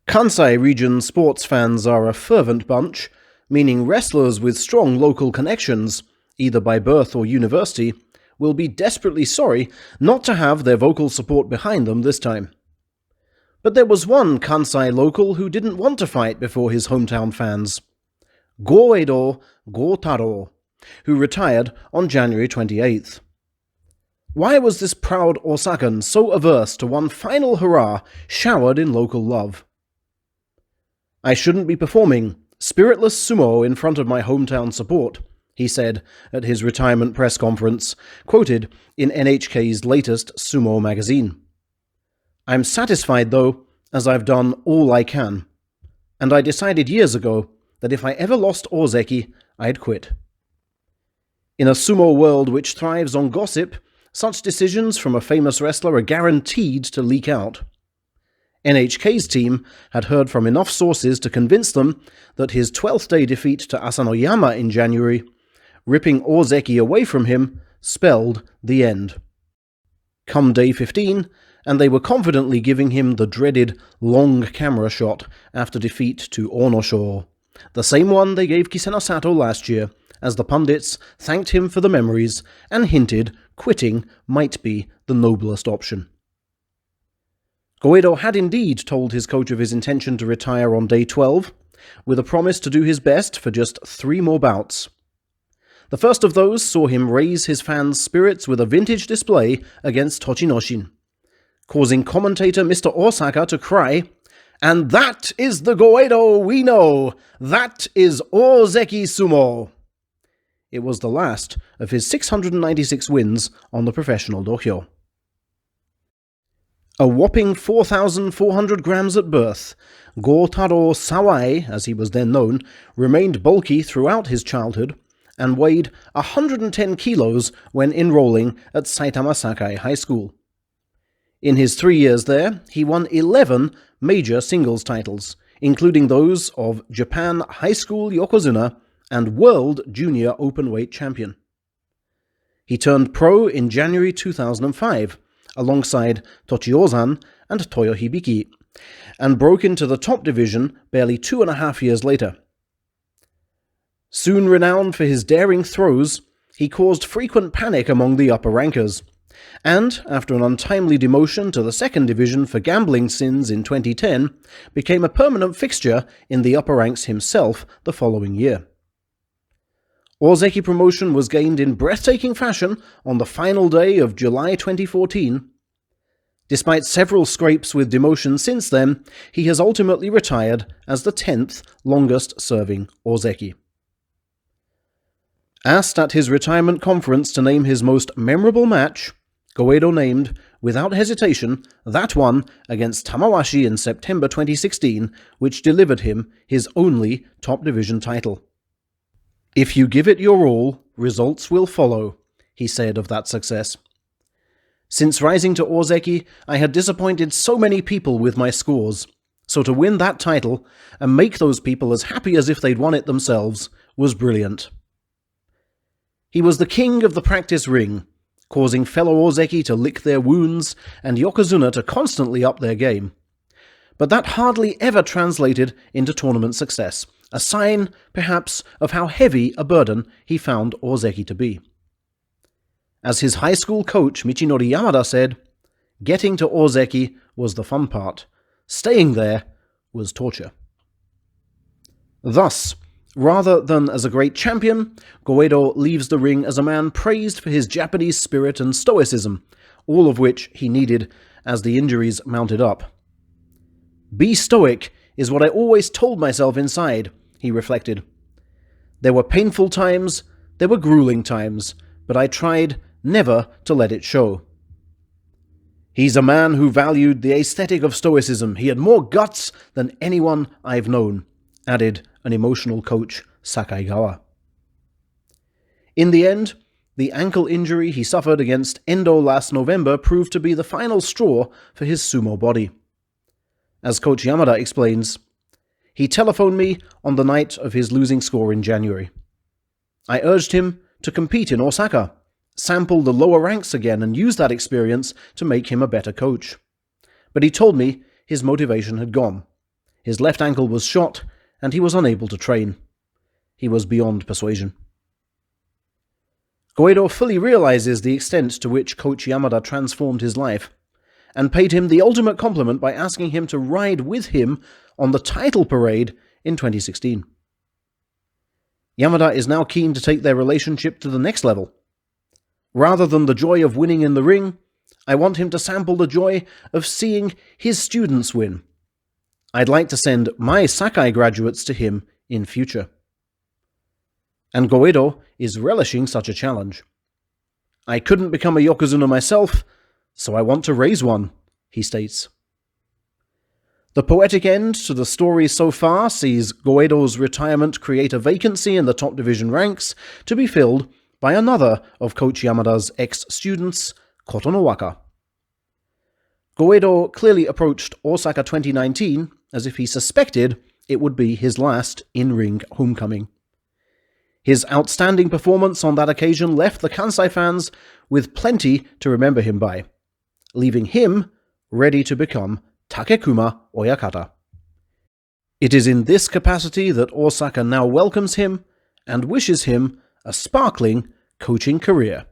Kansai region sports fans are a fervent bunch, meaning wrestlers with strong local connections, either by birth or university, will be desperately sorry not to have their vocal support behind them this time. But there was one Kansai local who didn't want to fight before his hometown fans. Goeido Gotaro, who retired on January 28th. Why was this proud Osakan so averse to one final hurrah showered in local love? "I shouldn't be performing spiritless sumo in front of my hometown support," he said at his retirement press conference, quoted in NHK's latest sumo magazine. "I'm satisfied, though, as I've done all I can. And I decided years ago that if I ever lost Ozeki, I'd quit." In a sumo world which thrives on gossip, such decisions from a famous wrestler are guaranteed to leak out. NHK's team had heard from enough sources to convince them that his 12th day defeat to Asanoyama in January, ripping Ozeki away from him, spelled the end. Come day 15, and they were confidently giving him the dreaded long camera shot after defeat to Onosho, the same one they gave Kisena Sato last year, as the pundits thanked him for the memories and hinted quitting might be the noblest option. Goeido had indeed told his coach of his intention to retire on day 12, with a promise to do his best for just 3 more bouts. The first of those saw him raise his fans' spirits with a vintage display against Tochinoshin, causing commentator Mr. Osaka to cry, "And that is the Goeido we know! That is Ozeki Sumo!" It was the last of his 696 wins on the professional dohyo. A whopping 4,400 grams at birth, Gotaro Sawai, as he was then known, remained bulky throughout his childhood and weighed 110 kilos when enrolling at Saitama Sakai High School. In his 3 years there, he won 11 major singles titles, including those of Japan High School Yokozuna and World Junior Openweight Champion. He turned pro in January 2005, alongside Tochiozan and Toyohibiki, and broke into the top division barely 2.5 years later. Soon renowned for his daring throws, he caused frequent panic among the upper rankers, and, after an untimely demotion to the second division for gambling sins in 2010, became a permanent fixture in the upper ranks himself the following year. Ozeki promotion was gained in breathtaking fashion on the final day of July 2014. Despite several scrapes with demotion since then, he has ultimately retired as the 10th longest-serving Ozeki. Asked at his retirement conference to name his most memorable match, Goeido named, without hesitation, that one against Tamawashi in September 2016, which delivered him his only top division title. "If you give it your all, results will follow," he said of that success. "Since rising to Ozeki, I had disappointed so many people with my scores, so to win that title and make those people as happy as if they'd won it themselves was brilliant." He was the king of the practice ring, causing fellow Ozeki to lick their wounds and Yokozuna to constantly up their game. But that hardly ever translated into tournament success, a sign, perhaps, of how heavy a burden he found Ozeki to be. As his high school coach Michinori Yamada said, "Getting to Ozeki was the fun part. Staying there was torture." Thus, rather than as a great champion, Goeido leaves the ring as a man praised for his Japanese spirit and stoicism, all of which he needed as the injuries mounted up. "Be stoic is what I always told myself inside," he reflected. "There were painful times, there were grueling times, but I tried never to let it show." "He's a man who valued the aesthetic of stoicism. He had more guts than anyone I've known," added an emotional coach, Sakaigawa. In the end, the ankle injury he suffered against Endo last November proved to be the final straw for his sumo body. As Coach Yamada explains, "He telephoned me on the night of his losing score in January. I urged him to compete in Osaka, sample the lower ranks again, and use that experience to make him a better coach. But he told me his motivation had gone. His left ankle was shot, and he was unable to train. He was beyond persuasion. Goeido fully realizes the extent to which Coach Yamada transformed his life, and paid him the ultimate compliment by asking him to ride with him on the title parade in 2016. Yamada is now keen to take their relationship to the next level. Rather than the joy of winning in the ring, I want him to sample the joy of seeing his students win. I'd like to send my Sakai graduates to him in future. And Goeido is relishing such a challenge. I couldn't become a Yokozuna myself, so I want to raise one, he states. The poetic end to the story so far sees Goeido's retirement create a vacancy in the top division ranks to be filled by another of Coach Yamada's ex-students, Kotonowaka. Goeido clearly approached Osaka 2019 as if he suspected it would be his last in-ring homecoming. His outstanding performance on that occasion left the Kansai fans with plenty to remember him by, leaving him ready to become Takekuma Oyakata. It is in this capacity that Osaka now welcomes him and wishes him a sparkling coaching career.